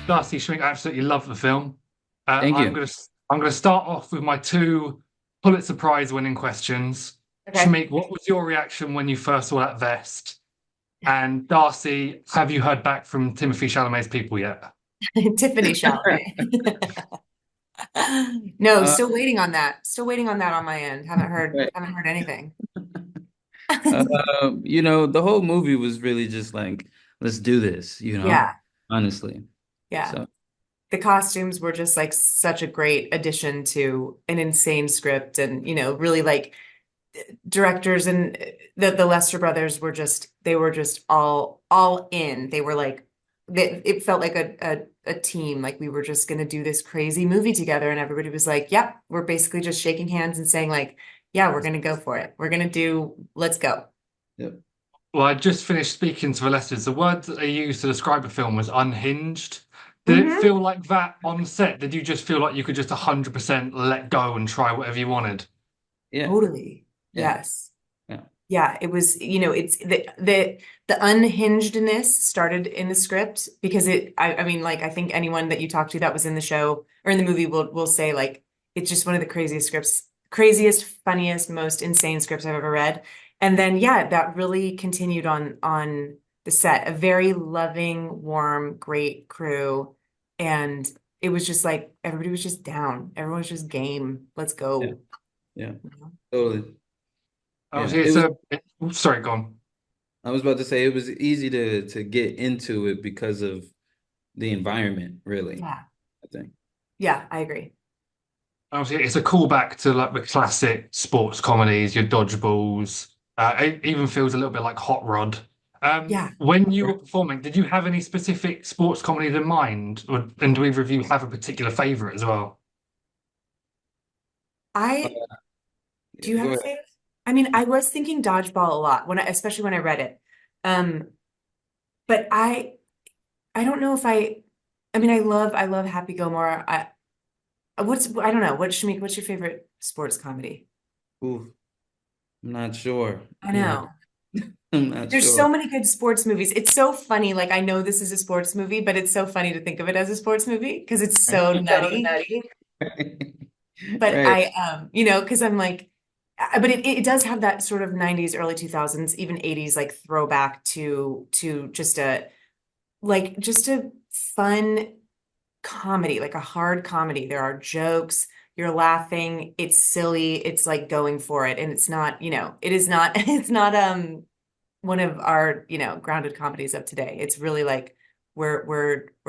Darcy, Shameik, I absolutely love the film. Uh, Thank I'm you. gonna I'm gonna start off with my two Pulitzer Prize winning questions. Okay. Shameik, what was your reaction when you first saw that vest? And Darcy, have you heard back from Timothy Chalamet's people yet? Tiffany Chalamet. No, Uh, still waiting on that. Still waiting on that on my end. right. Haven't heard anything. The whole movie was really just like, let's do this, Yeah, honestly. yeah. So, The costumes were just like such a great addition to an insane script, and really like directors and the Lester brothers were just they were just all in. They were like it felt like a team, like we were just gonna do this crazy movie together, and everybody was like, "Yep, we're basically just shaking hands and saying like, yeah, we're gonna go for it. Let's go." yeah. Well, I just finished speaking to the Lesters. The word that they used to describe the film was unhinged. Did it Hmm. feel like that on set? Did you just feel like you could just 100% let go and try whatever you wanted? Yeah, Totally. yeah, Yes. yeah. Yeah, it was, it's the unhingedness started in the script because I mean, like I think anyone that you talk to that was in the show or in the movie will say like it's just one of the craziest scripts, craziest, funniest, most insane scripts I've ever read. And then yeah, that really continued on the set. A very loving, warm, great crew. And it was just like everybody was just down. Everyone was just game. Let's Yeah, go. yeah, You know? totally. Yeah. Yeah, sorry, go on. I was about to say it was easy to get into it because of the environment, really, Yeah. I think. Yeah, I agree. Obviously, it's a callback to like the classic sports comedies, your dodgeballs. It even feels a little bit like Hot Rod. Yeah. When you were performing, did you have any specific sports comedies in mind, and do either of you have a particular favorite as well? Uh, I do you Go have a ahead. favorite? I mean, I was thinking dodgeball a lot especially when I read it. Um, but I don't know if I mean, I love Happy Gilmore. I don't know. What's your favorite sports comedy? Ooh, I'm not sure. I know. I'm not There's so sure. many good sports movies. It's so funny. Like I know this is a sports movie, but it's so funny to think of it as a sports movie because it's so So nutty. nutty. But Right. because I'm like, but it does have that sort of 90s, early 2000s, even 80s like throwback to just a fun comedy, like a hard comedy. There are jokes, you're laughing, it's silly, it's like going for it. And it's not, it is not, it's not one of our, grounded comedies of today. It's really like we're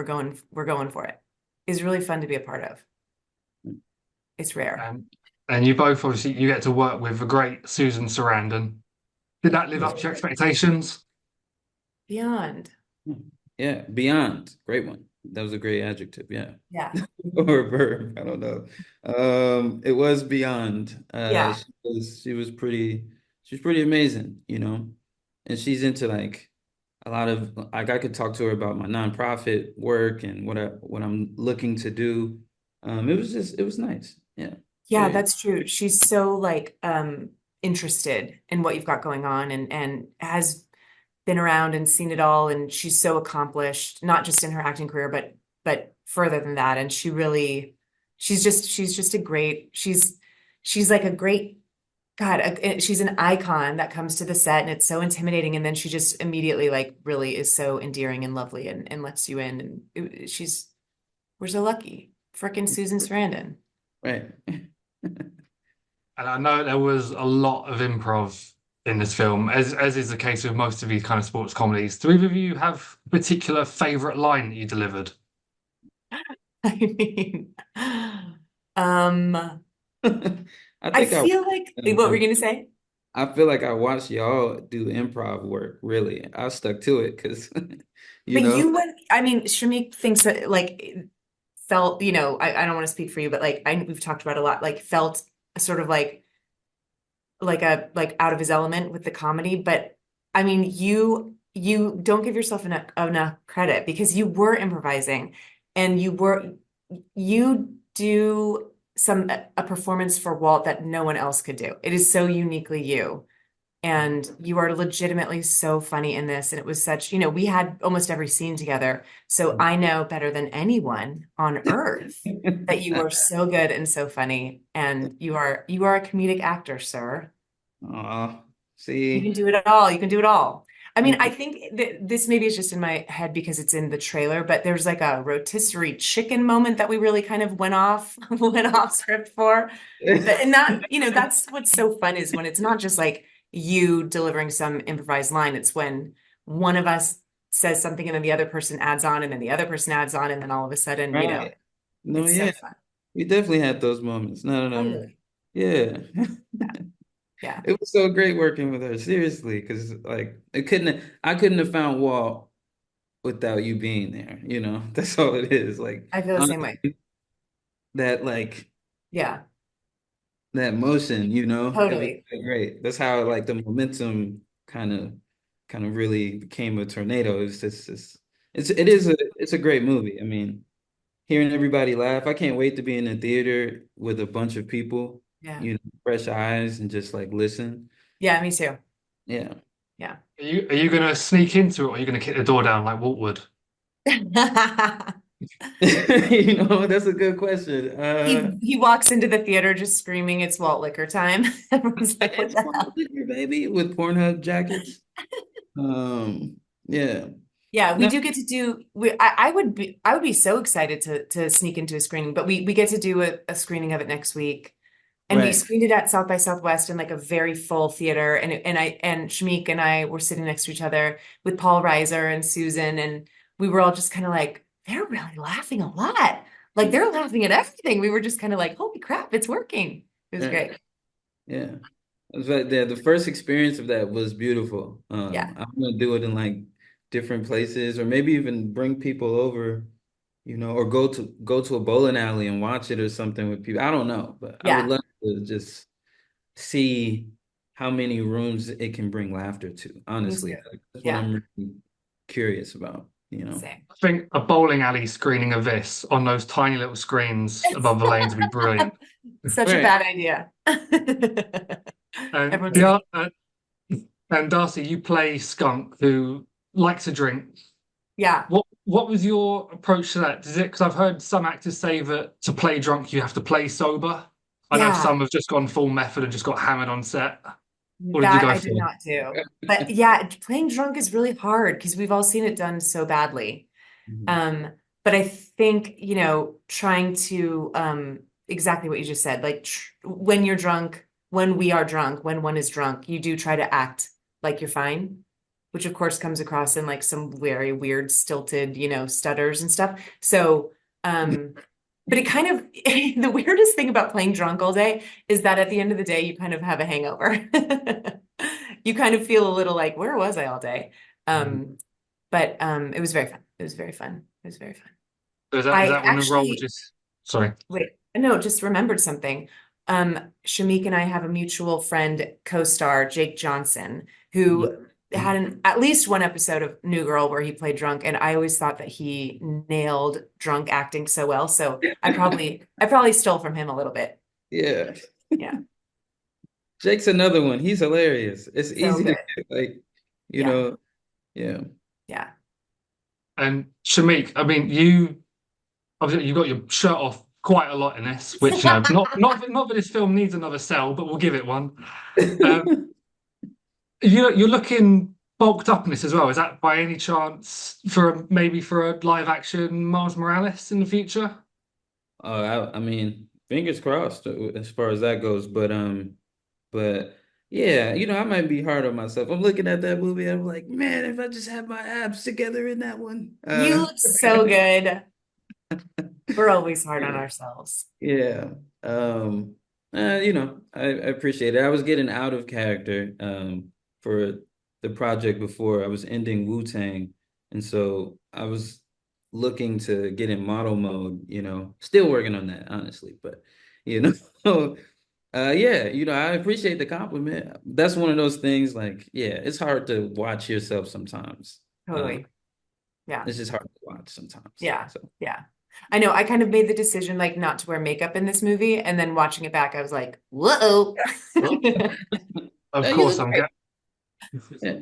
going for it. It's really fun to be a part of. It's rare. Um, and you both obviously you get to work with the great Susan Sarandon. Did that live up to your expectations? Beyond. Yeah, beyond. Great one. That was a great adjective. Yeah. Yeah. Or a verb. I don't know. It was beyond. Yeah. She's pretty amazing. And she's into like a lot of like I could talk to her about my nonprofit work and what I'm looking to do. It was nice. Yeah. Yeah, Very that's true. She's so like interested in what you've got going on and has been around and seen it all, and she's so accomplished, not just in her acting career, but further than that. And she's just a great she's like a great God, she's an icon that comes to the set and it's so intimidating, and then she just immediately like really is so endearing and lovely and lets you in, and she's we're so lucky. Frickin' Susan Sarandon. right. And I know there was a lot of improv in this film, as is the case with most of these kind of sports comedies. Do either of you have a particular favorite line that you delivered? I mean, um, I I think feel like what were you gonna say? I feel like I watched y'all do improv work, really. I stuck to it because, you But know, you went, I mean, Shameik thinks that like felt, I don't want to speak for you, but like we've talked about a lot, like felt sort of like out of his element with the comedy. But I mean, you don't give yourself enough credit because you were improvising and you do a performance for Walt that no one else could do. It is so uniquely you. And you are legitimately so funny in this. And it was such, you know, we had almost every scene together. So I know better than anyone on earth that you are so good and so funny. And you are a comedic actor, sir. Aw, You can see. do it all. You can do it all. I mean, I think that this maybe is just in my head because it's in the trailer, but there's like a rotisserie chicken moment that we really kind of went off went off script for. And that, you know, that's what's so fun is when it's not just like you delivering some improvised line. It's when one of us says something and then the other person adds on and then the other person adds on and then all of a sudden, you know, Right. No, it's so yeah. fun. We definitely had those moments. None of them. Totally. Yeah. Yeah. Yeah. It was so great working with her, seriously, because like I couldn't have found Walt without you being there, you know. That's all it is. Like I feel the same way. that like Yeah. that motion, you know, it was Totally. great. That's how like the momentum kind of really became a tornado. It's a great movie. I mean, hearing everybody laugh, I can't wait to be in the theater with a bunch of people, Yeah. you know, fresh eyes and just like listen. Yeah, me too. Yeah. Yeah. Are you gonna sneak into it or are you gonna kick the door down like Walt would? You know, that's a good question. He walks into the theater just screaming, "It's Walt Liquor time." Everyone's like, "What It's the Walt hell?" Whitmer, baby, with Pornhub jackets. Yeah. Yeah, we No, do get to do. I would be so excited to sneak into a screening, but we get to do a screening of it next week, and we right. screened it at South by Southwest in like a very full theater, and Shameik and I were sitting next to each other with Paul Reiser and Susan, and we were all just kind of like, they're really laughing a lot, like they're laughing at everything. We were just kind of like, holy crap, it's working. It was Right. great. Yeah. It was like the first experience of that was beautiful. Yeah, I'm gonna do it in like different places or maybe even bring people over, you know, or go to a bowling alley and watch it or something with people. I don't know, but I would yeah, love to just see how many rooms it can bring laughter to. me too. Honestly, that's what Yeah, I'm really curious about, you know. same. I think a bowling alley screening of this on those tiny little screens above the lanes would be brilliant. Such a Right. bad idea. And Everyone's the like, and Darcy, you play Skunk who likes to drink. yeah, What was your approach to that? Is it because I've heard some actors say that to play drunk you have to play sober? I know yeah, some have just gone full method and just got hammered on set. What did you that go I for? did not do. But yeah, playing drunk is really hard because we've all seen it done so badly. Mhm. Um, but I think, you know, trying to exactly what you just said, like tr when you're drunk, when we are drunk, when one is drunk, you do try to act like you're fine, which of course comes across in like some very weird, stilted, you know, stutters and stuff. So, but it kind of the weirdest thing about playing drunk all day is that at the end of the day, you kind of have a hangover. You kind of feel a little like, where was I all day? Mhm. Um, but it was very fun. It was very fun. It was very fun. So is I that when the role actually, just sorry. wait, no, just remembered something. Shameik and I have a mutual friend, co-star Jake Johnson, who had at least one episode of New Girl where he played drunk, and I always thought that he nailed drunk acting so well. So I probably stole from him a little bit. Yeah. Yeah, Jake's another one. He's hilarious. It's so easy to good. get, like, you Yeah, know, yeah. yeah. And Shameik, I mean, you obviously you got your shirt off quite a lot in this, which not that this film needs another cell, but we'll give it one. Um, you're looking bulked up in this as well. Is that by any chance maybe for a live action Miles Morales in the future? I mean, fingers crossed as far as that goes. But yeah, you know, I might be hard on myself. I'm looking at that movie. I'm like, man, if I just had my abs together in that one. You look so good. We're always hard on ourselves. Yeah. You know, I appreciate it. I was getting out of character for the project before. I was ending Wu-Tang, and so I was looking to get in model mode, you know. Still working on that, honestly, but you know, yeah, you know, I appreciate the compliment. That's one of those things like, yeah, it's hard to watch yourself sometimes. Totally. Yeah. It's just hard to watch sometimes. Yeah. So Yeah. I know I kind of made the decision like not to wear makeup in this movie, and then watching it back, I was like, whoa. Well, of you course, look great. Yeah.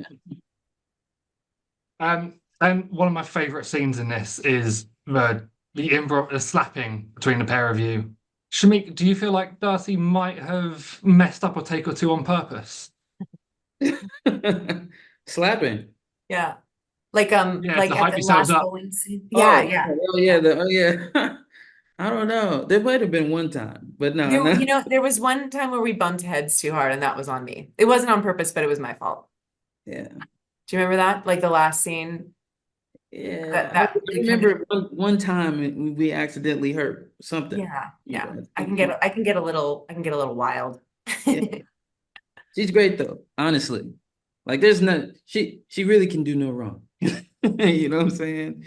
And one of my favorite scenes in this is the slapping between the pair of you. Shameik, do you feel like Darcy might have messed up a take or two on purpose? Slapping. Yeah. Yeah, to Like at hype the yourselves last up. bowling scene. Yeah, Oh, yeah. oh yeah, Yeah. oh yeah. I don't know. There might have been one time, but no, There, no. there was one time where we bumped heads too hard, and that was on me. It wasn't on purpose, but it was my fault. Yeah. Do you remember that? Like the last scene Yeah. that I that we kind of remember one time we accidentally hurt something. yeah, You yeah. guys. I can get a little wild. Yeah. She's great though, honestly. Like there's no she really can do no wrong. You know what I'm saying?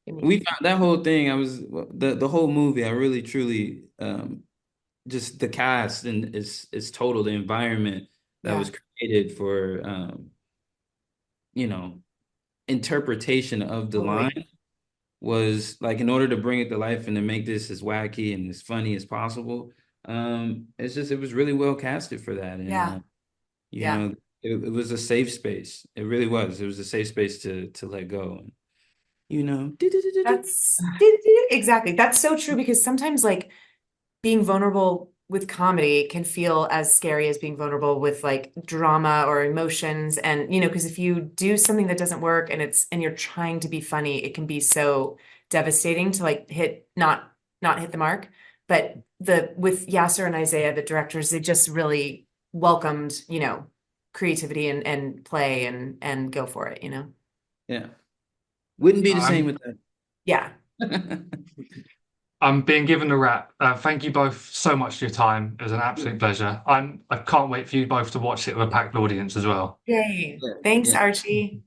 We found that whole thing. I was the whole movie. I really truly just the cast and is total the environment that Yeah, was created for you know interpretation of the totally. line was like in order to bring it to life and to make this as wacky and as funny as possible. It's just it was really well casted for that, and Yeah, you yeah. know it was a safe space. It really was. It was a safe space to let go. And, you know, That's exactly. That's so true because sometimes like being vulnerable with comedy can feel as scary as being vulnerable with like drama or emotions. And, because if you do something that doesn't work and you're trying to be funny, it can be so devastating to like not hit the mark. But with Yasser and Isaiah, the directors, they just really welcomed, creativity and play and go for it. yeah, wouldn't be the same I'm with Yeah. that. I'm being given a wrap. Thank you both so much for your time. It was an absolute pleasure. I can't wait for you both to watch it with a packed audience as well. Yay. Yeah, Thanks, yeah. Archie.